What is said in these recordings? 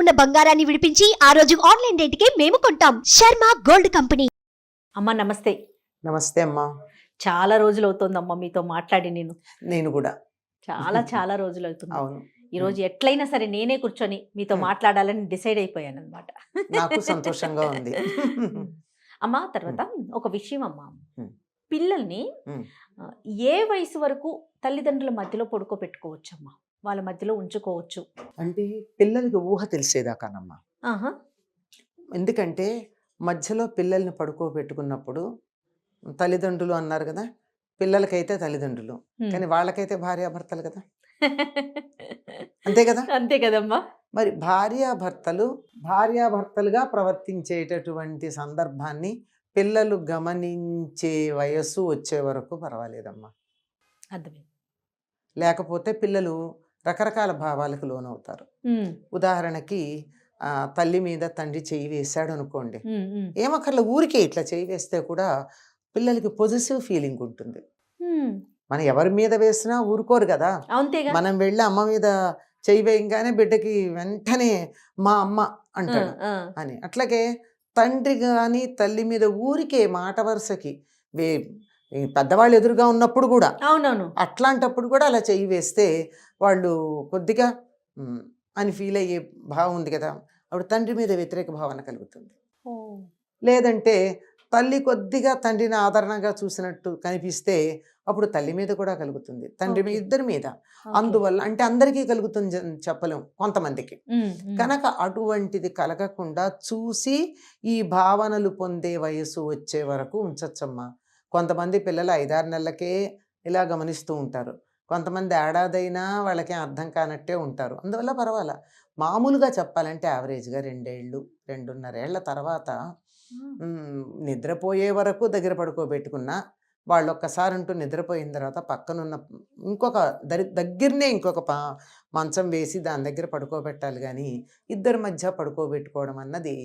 ఉన్న బంగారాన్ని విడిపించి ఆ రోజు ఆన్లైన్ రేటుకే మేము కొంటాం. Sharma gold company. అమ్మ నమస్తే. నమస్తే అమ్మా. చాలా రోజులు అవుతుందమ్మా మీతో మాట్లాడి నేను కూడా చాలా రోజులు అవుతుంది. అవును. ఈ రోజు ఎట్లయినా సరే నేనే కూర్చొని మీతో మాట్లాడాలని డిసైడ్ అయిపోయాను అనమాట. నాకు సంతోషంగా ఉంది. అమ్మా తర్వాత ఒక విషయం అమ్మా, Hmm. పిల్లల్ని Hmm. ఏ వయసు వరకు తల్లిదండ్రుల మధ్యలో పడుకోబెట్టుకోవచ్చు అమ్మా, వాళ్ళ మధ్యలో ఉంచుకోవచ్చు? అంటే పిల్లలకి ఊహ తెలిసేదాకానమ్మా. ఆహా. ఎందుకంటే మధ్యలో పిల్లల్ని పడుకోబెట్టుకున్నప్పుడు తల్లిదండ్రులు అన్నారు కదా, పిల్లలకైతే తల్లిదండ్రులు, కానీ వాళ్ళకైతే భార్యాభర్తలు కదా, అంతే కదా. అంతే కదమ్మా. మరి భార్యాభర్తలుగా ప్రవర్తించేటటువంటి సందర్భాన్ని పిల్లలు గమనించే వయస్సు వచ్చే వరకు పర్వాలేదమ్మా. అర్థమైంది. లేకపోతే పిల్లలు రకరకాల భావాలకు లోనవుతారు. ఉదాహరణకి తల్లి మీద తండ్రి చెయ్యి వేశాడు అనుకోండి, ఏమక్కర్ల ఊరికే ఇట్లా చెయ్యి వేస్తే కూడా పిల్లలకి పొజిటివ్ ఫీలింగ్ ఉంటుంది. మనం ఎవరి మీద వేసినా ఊరుకోరు కదా. అంతేగా. మనం వెళ్ళి అమ్మ మీద చెయ్యి వేయంగానే బిడ్డకి వెంటనే మా అమ్మ అంటాడు అని. అట్లాగే తండ్రి కానీ తల్లి మీద ఊరికే మాట వరుసకి పెద్దవాళ్ళు ఎదురుగా ఉన్నప్పుడు కూడా, అవునవును, అట్లాంటప్పుడు కూడా అలా చెయ్యి వేస్తే వాళ్ళు కొద్దిగా అని ఫీల్ అయ్యే భావం ఉంది కదా, అప్పుడు తండ్రి మీద వ్యతిరేక భావన కలుగుతుంది. లేదంటే తల్లి కొద్దిగా తండ్రిని ఆదరణగా చూసినట్టు కనిపిస్తే అప్పుడు తల్లి మీద కూడా కలుగుతుంది, తండ్రి మీద, ఇద్దరి మీద. అందువల్ల అంటే అందరికీ కలుగుతుంది చెప్పలేం, కొంతమందికి. కనుక అటువంటిది కలగకుండా చూసి ఈ భావనలు పొందే వయసు వచ్చే వరకు ఉంచచ్చమ్మా. కొంతమంది పిల్లలు 5-6 నెలలకే ఇలా గమనిస్తూ ఉంటారు, కొంతమంది ఏడాదైనా వాళ్ళకి అర్థం కానట్టే ఉంటారు. అందువల్ల పర్వాలా. మామూలుగా చెప్పాలంటే యావరేజ్గా 2 ఏళ్ళు 2.5 ఏళ్ల తర్వాత నిద్రపోయే వరకు దగ్గర పడుకోబెట్టుకున్నా, వాళ్ళు ఒక్కసారి అంటూ నిద్రపోయిన తర్వాత పక్కనున్న ఇంకొక దగ్గరనే ఇంకొక మంచం వేసి దాని దగ్గర పడుకోబెట్టాలి. కానీ ఇద్దరి మధ్య పడుకోబెట్టుకోవడం అన్నది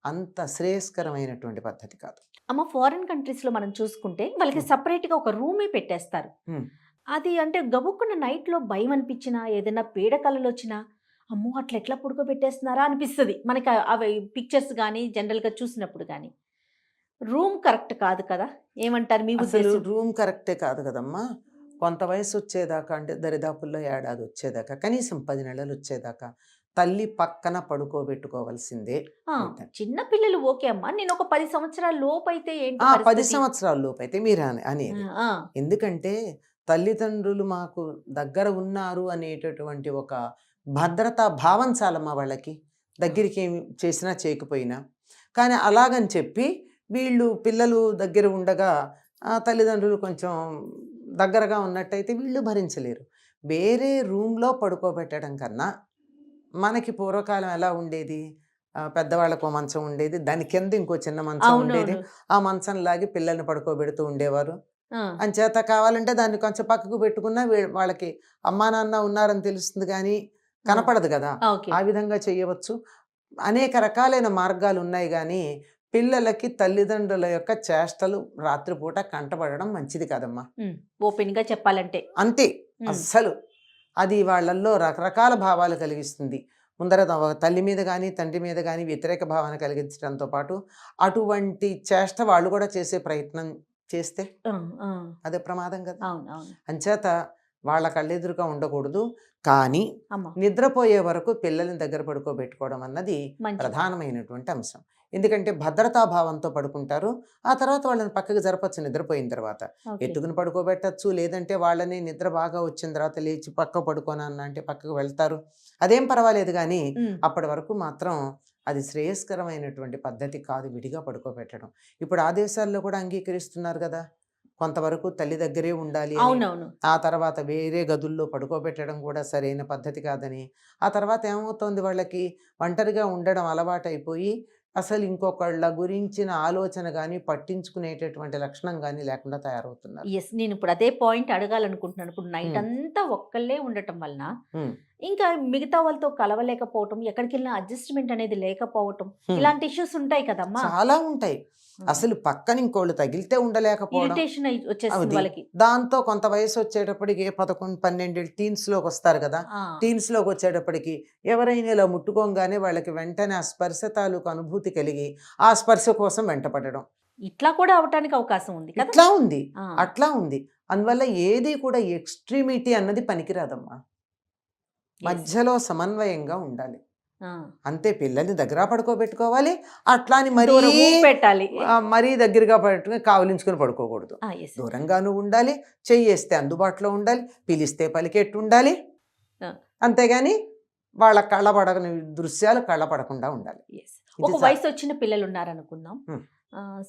అంత శ్రేయస్కరమైనటువంటి పద్ధతి కాదు. అమ్మ, ఫారిన్ కంట్రీస్లో మనం చూసుకుంటే వాళ్ళకి సపరేట్గా ఒక రూమే పెట్టేస్తారు. అది అంటే గబుక్కున్న నైట్లో భయం అనిపించినా, ఏదైనా పీడకలలు వచ్చినా, అమ్మో అట్లా ఎట్లా పడుకోబెట్టేస్తున్నారా అనిపిస్తుంది మనకి. అవి పిక్చర్స్ కానీ జనరల్గా చూసినప్పుడు కానీ రూమ్ కరెక్ట్ కాదు కదా, ఏమంటారు మీ ఉద్దేశం? రూమ్ కరెక్టే కాదు కదమ్మా. కొంత వయసు వచ్చేదాకా, అంటే దరిదాపుల్లో ఏడాది వచ్చేదాకా, కనీసం 10 నెలలు వచ్చేదాకా తల్లి పక్కన పడుకోబెట్టుకోవాల్సిందే. చిన్న పిల్లలు ఓకే అమ్మా, నేను ఒక 10 సంవత్సరాల లోపు అయితే ఏంటి? 10 సంవత్సరాల లోపు అయితే మీరు అనేది. ఎందుకంటే తల్లిదండ్రులు మాకు దగ్గర ఉన్నారు అనేటటువంటి ఒక భద్రతా భావం చాలమ్మా వాళ్ళకి, దగ్గరికి ఏమి చేసినా చేయకపోయినా. కానీ అలాగని చెప్పి వీళ్ళు పిల్లలు దగ్గర ఉండగా తల్లిదండ్రులు కొంచెం దగ్గరగా ఉన్నట్టయితే వీళ్ళు భరించలేరు. వేరే రూమ్లో పడుకోబెట్టడం కన్నా, మనకి పూర్వకాలం ఎలా ఉండేది, పెద్దవాళ్ళకు మంచం ఉండేది, దాని కింద ఇంకో చిన్న మంచం ఉండేది, ఆ మంచం లాగి పిల్లల్ని పడుకోబెడుతూ ఉండేవారు. అంచేత కావాలంటే దాన్ని కొంచెం పక్కకు పెట్టుకున్నా వాళ్ళకి అమ్మా నాన్న ఉన్నారని తెలుస్తుంది, కానీ కనపడదు కదా. ఆ విధంగా చేయవచ్చు. అనేక రకాలైన మార్గాలు ఉన్నాయి. కానీ పిల్లలకి తల్లిదండ్రుల యొక్క చేష్టలు రాత్రిపూట కంటపడడం మంచిది కాదమ్మా. ఓపెన్ గా చెప్పాలంటే అంతే. అస్సలు అది వాళ్ళల్లో రకరకాల భావాలు కలిగిస్తుంది. ముందర తల్లి మీద కానీ తండ్రి మీద కానీ వ్యతిరేక భావన కలిగించడంతో పాటు అటువంటి చేష్ట వాళ్ళు కూడా చేసే ప్రయత్నం చేస్తే అదే ప్రమాదం కదా. అంచేత వాళ్ళ కళ్ళెదురుగా ఉండకూడదు. కానీ నిద్రపోయే వరకు పిల్లల్ని దగ్గర పడుకోబెట్టుకోవడం అన్నది ప్రధానమైనటువంటి అంశం. ఎందుకంటే భద్రతా భావంతో పడుకుంటారు. ఆ తర్వాత వాళ్ళని పక్కకు జరపచ్చు. నిద్రపోయిన తర్వాత ఎత్తుకుని పడుకోబెట్టచ్చు, లేదంటే వాళ్ళని నిద్ర బాగా వచ్చిన తర్వాత లేచి పక్క పడుకోనన్నా అంటే పక్కకు వెళ్తారు, అదేం పర్వాలేదు. కానీ అప్పటి వరకు మాత్రం అది శ్రేయస్కరమైనటువంటి పద్ధతి కాదు విడిగా పడుకోబెట్టడం. ఇప్పుడు ఆ దేశాల్లో కూడా అంగీకరిస్తున్నారు కదా, కొంతవరకు తల్లి దగ్గరే ఉండాలి. ఆ తర్వాత వేరే గదుల్లో పడుకోబెట్టడం కూడా సరైన పద్ధతి కాదని. ఆ తర్వాత ఏమవుతోంది, వాళ్ళకి ఒంటరిగా ఉండడం అలవాటైపోయి అసలు ఇంకొకళ్ళ గురించిన ఆలోచన కానీ పట్టించుకునేటటువంటి లక్షణం కానీ లేకుండా తయారవుతున్నారు. నేను ఇప్పుడు అదే పాయింట్ అడగాలనుకుంటున్నాను. ఇప్పుడు నైట్ అంతా ఒక్కళ్ళే ఉండటం వలన ఇంకా మిగతా వాళ్ళతో కలవలేకపోవటం, ఎక్కడికి వెళ్ళినా అడ్జస్ట్మెంట్ అనేది లేకపోవటం, హ్మ్. ఇలాంటి ఇష్యూస్ ఉంటాయి కదమ్మా. చాలా ఉంటాయి. అసలు పక్కన ఇంకోళ్ళు తగిలితే ఉండలేకపోవడం. ఇరిటేషన్ వచ్చేస్తుంది అది. వాళ్ళకి. దాంతో కొంత వయసు వచ్చేటప్పటికి 11, 12 టీన్స్‌లోకి వస్తారు కదా! ఆ, టీన్స్‌లోకి వచ్చేటప్పటికి ఎవరైనా ఇలా ముట్టుకోంగానే వాళ్ళకి వెంటనే ఆ స్పర్శ తాలూకు అనుభూతి కలిగి ఆ స్పర్శ కోసం వెంటపడడం. ఇట్లా కూడా అవటానికి అవకాశం ఉంది కదా. ఇట్లా ఉంది. ఆ, అట్లా ఉంది. అందువల్ల ఏది కూడా ఎక్స్‌ట్రీమిటీ అన్నది పనికిరాదమ్మా. yes. మధ్యలో సమన్వయంగా ఉండాలి. ఆ, అంతే. పిల్లల్ని దగ్గర పడుకోబెట్టుకోవాలి. అట్లా అని మరీ దూరము పెట్టాలి. మరీ దగ్గరగా పట్టుకుని కావలించుకొని పడుకోకూడదు. yes. దూరంగాను ఉండాలి. చెయ్యేస్తే అందుబాటులో ఉండాలి. పిలిస్తే పలికెట్టు ఉండాలి. ఆ. అంతేగాని వాళ్ళ కళ్ళబడని దృశ్యాలు కళ్ళపడకుండా ఉండాలి. Yes. ఇది ఒక వయసు వచ్చిన పిల్లలు ఉన్నారనుకుందాం. హ్మ్.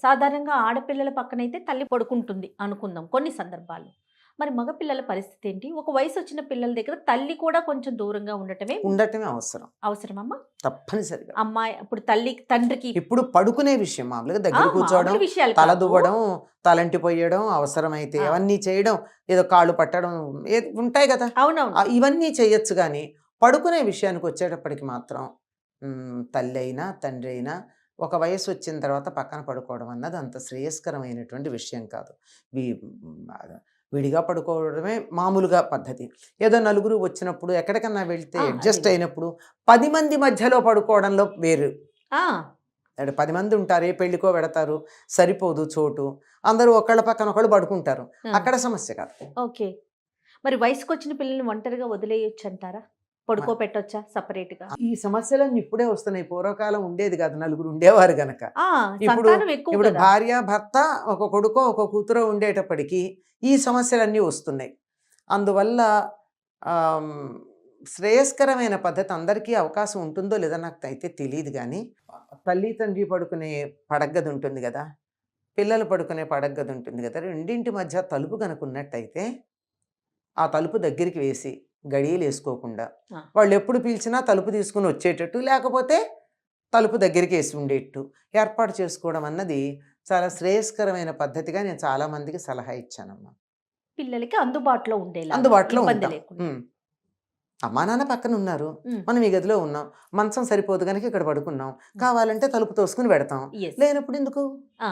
సాధారణంగా ఆడపిల్లల పక్కనైతే తల్లి పడుకుంటుంది అనుకుందాం కొన్ని సందర్భాలు. మరి మగపిల్లల పరిస్థితి ఏంటి? ఒక వయసు వచ్చిన పిల్లల దగ్గర తల్లి కూడా కొంచెం దూరంగా ఉండటమే ఉండటమే అవసరం. అవసరమమ్మా. తప్పనిసరిగా. అమ్మాయి ఇప్పుడు తల్లి తండ్రికి ఇప్పుడు పడుకునే విషయం మామూలుగా దగ్గర కూర్చోవడం, మామూలు విషయాలు తల కాదు. దువ్వడం, తలంటి పోయడం, అవసరమైతే ఆ. అవన్నీ చేయడం, ఏదో కాళ్ళు పట్టడం ఉంటాయి కదా. అవునవును. ఇవన్నీ చేయొచ్చు. కానీ పడుకునే విషయానికి వచ్చేటప్పటికి మాత్రం తల్లి అయినా తండ్రి అయినా ఒక వయసు వచ్చిన తర్వాత పక్కన పడుకోవడం అన్నది అంత శ్రేయస్కరమైనటువంటి విషయం కాదు. విడిగా పడుకోవడమే మామూలుగా పద్ధతి. ఏదో నలుగురు వచ్చినప్పుడు ఎక్కడికన్నా వెళ్తే అడ్జస్ట్ అదే. అయినప్పుడు 10 మంది మధ్యలో పడుకోవడంలో వేరు. ఆ, 10 మంది ఉంటారు, ఏ పెళ్ళికో పెడతారు, సరిపోదు చోటు, అందరూ ఒకళ్ళ పక్కన ఒకళ్ళు పడుకుంటారు. ఆ. అక్కడ సమస్య కాదు. ఓకే. మరి వయసుకు వచ్చిన పిల్లల్ని ఒంటరిగా వదిలేయొచ్చు అంటారా? పడుకోబెట్టొచ్చా సపరేట్గా? ఈ సమస్యలన్నీ ఇప్పుడే వస్తున్నాయి. పూర్వకాలం ఉండేది కాదు, నలుగురు ఉండేవారు గనక. ఇప్పుడు సంతానం ఎక్కువ ఇప్పుడు కదా. భార్య భర్త ఒక కొడుకో ఒక కూతురో ఉండేటప్పటికి ఈ సమస్యలన్నీ వస్తున్నాయి. అందువల్ల ఆమ్, శ్రేయస్కరమైన పద్ధతి అందరికీ అవకాశం ఉంటుందో లేదో నాకు అయితే తెలియదు. కానీ తల్లి తండ్రి పడుకునే పడగ్గది ఉంటుంది కదా, పిల్లలు పడుకునే పడగ్గది ఉంటుంది కదా, రెండింటి మధ్య తలుపు కనుక ఉన్నట్టయితే ఆ తలుపు దగ్గరికి వేసి గడియలు వేసుకోకుండా ఆ. వాళ్ళు ఎప్పుడు పిలిచినా తలుపు తీసుకుని వచ్చేటట్టు, లేకపోతే తలుపు దగ్గరికి వేసి ఉండేట్టు ఏర్పాటు చేసుకోవడం అన్నది చాలా శ్రేయస్కరమైన పద్ధతిగా నేను చాలా మందికి సలహా ఇచ్చానమ్మా. పిల్లలకి అందుబాటులో ఉండేలా, అందుబాటులో ఇబ్బంది ఉంటాం. లేకుండా. అమ్మా నాన్న పక్కన ఉన్నారు, ఉమ్. మనం ఈ గదిలో ఉన్నాం, మంచం సరిపోదు కనుక ఇక్కడ పడుకున్నాం, కావాలంటే తలుపు తోసుకుని పెడతాం. Yes. లేనప్పుడు ఎందుకు? ఆ,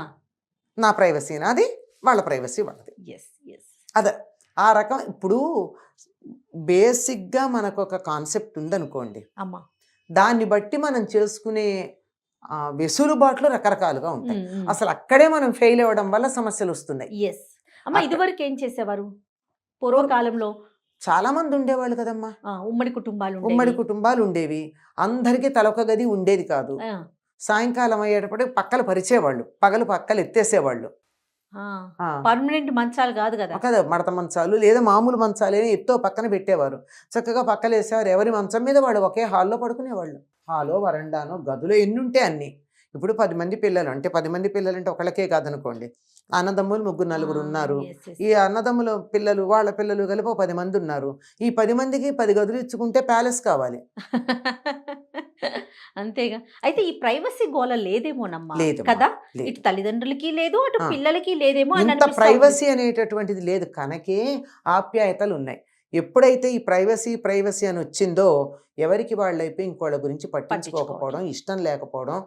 నా ప్రైవసీ నాది, వాళ్ళ ప్రైవసీ వాళ్ళది. yes, yes. అదే ఆ రకం. ఇప్పుడు బేసిక్గా మనకు ఒక కాన్సెప్ట్ ఉందనుకోండి, అమ్మా. దాన్ని బట్టి మనం చేసుకునే వెసులుబాట్లు రకరకాలుగా ఉంటాయి. ఉమ్, ఉమ్. అసలు అక్కడే మనం ఫెయిల్ అవ్వడం వల్ల సమస్యలు వస్తున్నాయి. Yes. అమ్మా, అక్కడ- ఇదివరకు ఏం చేసేవారు? పూర్వకాలంలో చాలా మంది ఉండేవాళ్ళు కదమ్మా. ఉమ్మడి కుటుంబాలు ఉండేవి. ఉమ్మడి కుటుంబాలు ఉండేవి. అందరికీ తలొక గది ఉండేది కాదు. ఆ, సాయంకాలం అయ్యేటప్పటికి పక్కలు పరిచేవాళ్ళు, పగలు పక్కలు ఎత్తేసేవాళ్ళు. ఆ. ఆ, పర్మనెంట్ మంచాలు కాదు కదా. కదా మడత మంచాలు లేదా మామూలు మంచాలు ఎత్తో పక్కన పెట్టేవారు. చక్కగా పక్కలు వేసేవారు. ఎవరి మంచం మీద వాళ్ళు ఒకే హాల్లో పడుకునేవాళ్ళు. హాలో వరండానో గదులు ఎన్ని ఉంటే అన్ని. ఇప్పుడు 10 మంది పిల్లలు అంటే 10 మంది పిల్లలు అంటే ఒకళ్ళకే కాదనుకోండి, అన్నదమ్ములు 3 నలుగురు ఉన్నారు. Yes, yes. ఈ అన్నదమ్ముల పిల్లలు వాళ్ళ పిల్లలు కలిపి 10 మంది ఉన్నారు. ఈ 10 మందికి 10 గదులు ఇచ్చుకుంటే ప్యాలెస్ కావాలి. అంతేగా. అయితే ఈ ప్రైవసీ గోల లేదేమోనమ్మా లేదమ్మా, కదా. లేదు. ఇటు తల్లిదండ్రులకి లేదు, అటు ఆ. పిల్లలకి లేదేమో అని ఇంత అనిపిస్తా ఉంది. ప్రైవసీ అనేటటువంటిది లేదు కనుకే ఆప్యాయతలు ఉన్నాయి. ఎప్పుడైతే ఈ ప్రైవసీ అని వచ్చిందో ఎవరికి వాళ్ళైపోయి ఇంకోళ్ళ గురించి పట్టించుకోకపోవడం, ఇష్టం లేకపోవడం,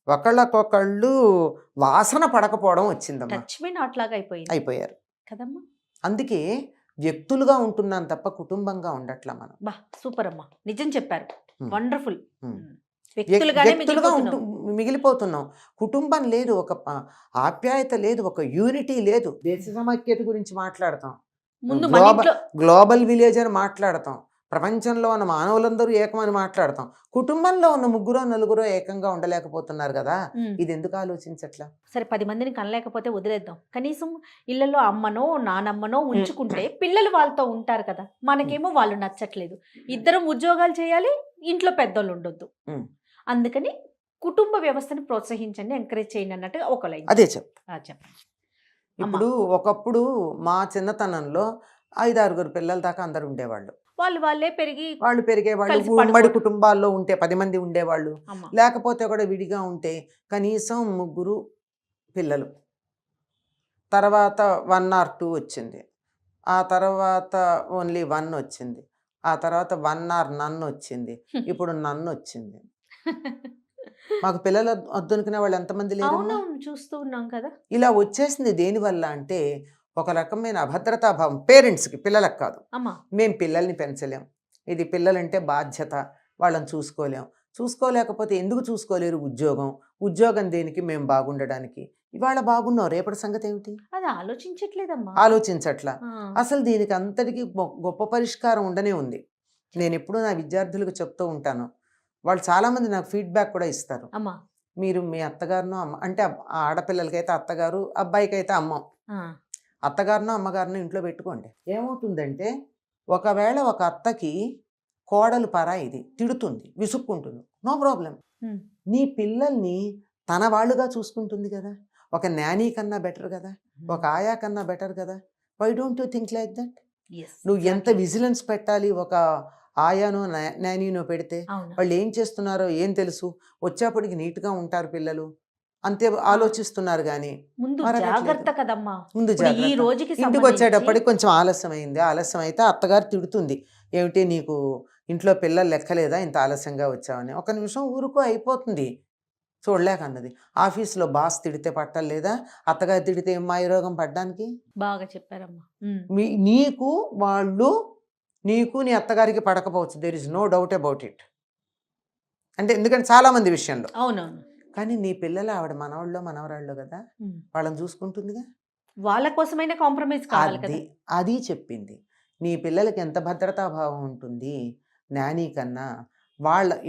ఒకళ్ళకొకళ్ళు వాసన పడకపోవడం వచ్చిందమ్మా. టచ్ మీ నాట్ లాగా అయిపోయింది అయిపోయారు. కదమ్మా. అందుకే వ్యక్తులుగా ఉంటున్నాం తప్ప కుటుంబంగా ఉండట్లా మనం. బా, సూపర్ అమ్మా, నిజం చెప్పారు. Hmm. వండర్ఫుల్. Hmm. వ్యక్తులుగానే వ్యక్తులుగా మిగిలిపోతున్నాం. మిగిలిపోతున్నాం. కుటుంబం లేదు, ఒక ఆప్యాయత లేదు, ఒక యూనిటీ లేదు. దేశ సమైక్యత గురించి మాట్లాడతాం, ముందు మన ఇంట్లో గ్లోబల్ విలేజ్ అని మాట్లాడతాం, ప్రపంచంలో ఉన్న మానవులందరూ ఏకమని మాట్లాడతాం. కుటుంబంలో ఉన్న 3 4 ఏకంగా ఉండలేకపోతున్నారు కదా. ఉమ్. ఇది ఎందుకు ఆలోచించట్లా? సరే 10 మందిని కనలేకపోతే వదిలేద్దాం. కనీసం ఇళ్లలో అమ్మనో నానమ్మనో ఉంచుకుంటే పిల్లలు వాళ్ళతో ఉంటారు కదా. మనకేమో వాళ్ళు నచ్చట్లేదు, ఇద్దరం ఉద్యోగాలు చేయాలి, ఇంట్లో పెద్దోళ్ళు ఉండొద్దు. ఉమ్. అందుకని కుటుంబ వ్యవస్థను ప్రోత్సహించండి, ఎంకరేజ్ చేయండి అన్నట్టుగా ఒక లైన్. అదే చెప్పండి. ఇప్పుడు ఒకప్పుడు మా చిన్నతనంలో 5 6 పిల్లల దాకా అందరు ఉండేవాళ్ళు. వాళ్ళే పెరిగి వాళ్ళు పెరిగేవాళ్ళు. కలిసి ఉమ్మడి పడుకోవడం. కుటుంబాల్లో ఉంటే 10 మంది ఉండేవాళ్ళు. అమ్మ. లేకపోతే కూడా విడిగా ఉంటే కనీసం 3 పిల్లలు. తర్వాత 1 or 2 వచ్చింది. ఆ తర్వాత ఓన్లీ 1 వచ్చింది. ఆ తర్వాత 1 ఆర్ నన్ను వచ్చింది, ఇప్పుడు నన్ను వచ్చింది. మాకు పిల్లలు వద్దనుకునే వాళ్ళు ఎంతమంది లేరమ్మా? అవునవును, చూస్తూ ఉన్నాం కదా. ఇలా వచ్చేసింది దేనివల్ల అంటే ఒక రకమైన అభద్రతాభావం పేరెంట్స్కి, పిల్లలకు కాదు. అమ్మా. మేము పిల్లల్ని పెంచలేం, ఇది పిల్లలంటే బాధ్యత, వాళ్ళని చూసుకోలేం. చూసుకోలేకపోతే ఎందుకు చూసుకోలేరు? ఉద్యోగం దేనికి? మేము బాగుండడానికి. ఇవాళ బాగున్నావు, రేపటి సంగతి ఏమిటి? అది ఆలోచించట్లేదమ్మా. ఆలోచించట్లా. ఆ, అసలు దీనికి అంతటికి గొప్ప పరిష్కారం ఉండనే ఉంది. నేను ఎప్పుడూ నా విద్యార్థులకు చెప్తూ ఉంటాను, వాళ్ళు చాలామంది నాకు ఫీడ్బ్యాక్ కూడా ఇస్తారు. అమ్మా. మీరు మీ అత్తగారినో అమ్మ అంటే ఆ ఆడపిల్లలకైతే అత్తగారు, అబ్బాయికైతే అమ్మ, ఆ, అత్తగారినో అమ్మగారినో ఇంట్లో పెట్టుకోండి. ఏమవుతుందంటే ఒకవేళ ఒక అత్తకి కోడలు పరాయిది, తిడుతుంది, విసుక్కుంటుంది, నో ప్రాబ్లం. ఉమ్, నీ పిల్లల్ని తన వాళ్ళుగా చూసుకుంటుంది కదా, ఒక నానీ కన్నా బెటర్ కదా, ఒక ఆయా కన్నా బెటర్ కదా. Why don't you think like that? yes, నువ్వు ఎంత exactly. విజిలెన్స్ పెట్టాలి ఒక ఆయానో నానీనో పెడితే? అవును. వాళ్ళు ఏం చేస్తున్నారో ఏం తెలుసు? వచ్చేప్పటికి నీట్గా ఉంటారు పిల్లలు, అంతే ఆలోచిస్తున్నారు. కానీ ముందు మరి జాగ్రత్త అట్లయితే కదమ్మా. ముందు ఇప్పుడు ఈ జాగ్రత్త. రోజుకి ఇంటికి సంబంధించి వచ్చేటప్పటికి కొంచెం ఆలస్యం అయింది, ఆలస్యం అయితే అత్తగారు తిడుతుంది, ఏమిటి నీకు ఇంట్లో పిల్లలు లెక్కలేదా, ఇంత ఆలస్యంగా వచ్చావని. ఒక నిమిషం ఊరుకో, అయిపోతుంది. చూడలేక అన్నది. ఆఫీస్లో బాస్ తిడితే పట్టలేదా, అత్తగారు తిడితే ఏం మాయరోగం పడ్డానికి? బాగా చెప్పారమ్మా. ఉమ్, నీకు నీ అత్తగారికి పడకపోవచ్చు, there is no doubt about it. అంటే ఎందుకంటే చాలామంది విషయంలో. అవునవును. కానీ నీ పిల్లలు ఆవిడ మనవాళ్ళో మనవరాళ్ళో కదా, ఉమ్, వాళ్ళని చూసుకుంటుందిగా. వాళ్ళ కోసమైనా కాంప్రమైజ్ కావాలి కదా. అది చెప్పింది. నీ పిల్లలకి ఎంత భద్రతాభావం ఉంటుంది నానీ కన్నా.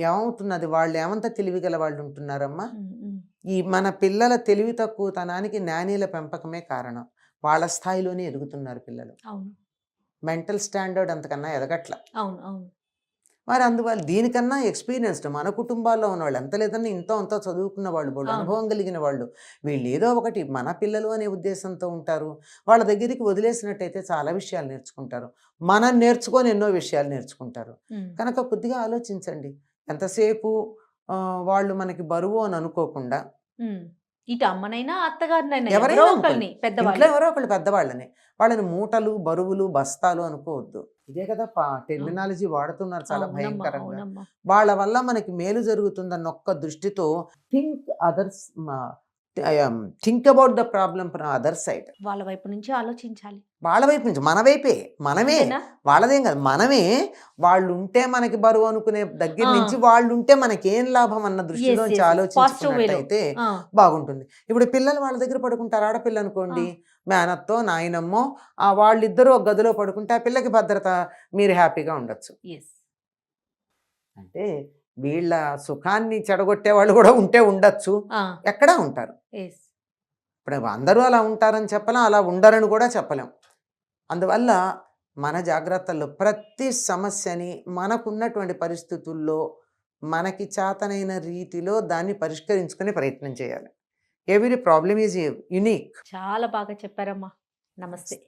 ఏమవుతున్నది, వాళ్ళు ఏమంత తెలివిగల వాళ్ళు ఉంటున్నారమ్మా. ఉమ్, ఉమ్, ఈ మన పిల్లల తెలివి తక్కువతనానికి నానీల పెంపకమే కారణం. వాళ్ళ స్థాయిలోనే ఎదుగుతున్నారు పిల్లలు. అవును, మెంటల్ స్టాండర్డ్ అంతకన్నా ఎదగట్ల. అవును, అవును. మరి అందువల్ల దీనికన్నా ఎక్స్పీరియన్స్డ్ మన కుటుంబాల్లో ఉన్నవాళ్ళు, ఎంత లేదన్నా ఇంతో అంతా చదువుకున్న వాళ్ళు, వాళ్ళు అవును. అనుభవం కలిగిన వాళ్ళు, వీళ్ళు ఏదో ఒకటి మన పిల్లలు అనే ఉద్దేశంతో ఉంటారు. వాళ్ళ దగ్గరికి వదిలేసినట్టయితే చాలా విషయాలు నేర్చుకుంటారు, మనం నేర్చుకొని ఎన్నో విషయాలు నేర్చుకుంటారు. ఉమ్, కనుక కొద్దిగా ఆలోచించండి. ఎంతసేపు వాళ్ళు మనకి బరువు అని అనుకోకుండా, ఉమ్. ఇటు అమ్మనైనా అత్తగారినైనా ఎవరైనా ఎవరో అనుకోండి, ఒకరిని ఇంట్లో పెద్దవాళ్ళు. ఎవరో ఒకళ్ళు పెద్దవాళ్ళని, వాళ్ళని మూటలు, బరువులు, బస్తాలు అనుకోవద్దు. ఇదే కదా టెర్మినాలజీ వాడుతున్నారు చాలా అవునమ్మా, భయంకరంగా. అవునమ్మా. వాళ్ళ వల్ల మనకి మేలు జరుగుతుందన్న ఒక్క దృష్టితో think about the problem from other side. వాళ్ళ వైపు నుంచి ఆలోచించాలి. వాళ్ళ వైపు నుంచి, మన వైపే, మనమే, అంతేనా? వాళ్ళదేం కాదు, మనమే. వాళ్ళు ఉంటే మనకి బరువు అనుకునే దగ్గర ఆ. నుంచి వాళ్ళు ఉంటే మనకేం లాభం అన్న దృష్టిలోంచి yes. ఆలోచించుకున్నట్టయితే ఆ, బాగుంటుంది. ఇప్పుడు పిల్లలు వాళ్ళ దగ్గర పడుకుంటారు, ఆడపిల్ల అనుకోండి, మేనత్తో నాయనమ్మో వాళ్ళిద్దరూ ఒక గదిలో పడుకుంటే ఆ పిల్లకి భద్రత, మీరు హ్యాపీగా ఉండొచ్చు. yes. అంటే వీళ్ళ సుఖాన్ని చెడగొట్టే వాళ్ళు కూడా ఉంటే ఉండొచ్చు, ఆ, ఎక్కడా ఉంటారు. yes. ఇప్పుడు అందరూ అలా ఉంటారని చెప్పలేం, అలా ఉండరని కూడా చెప్పలేం. అందువల్ల మన జాగ్రత్తల్లో ప్రతి సమస్యని మనకున్నటువంటి పరిస్థితుల్లో మనకి చేతనైన రీతిలో దాన్ని పరిష్కరించుకునే ప్రయత్నం చేయాలి. Every problem is unique. చాలా బాగా చెప్పారమ్మా. నమస్తే.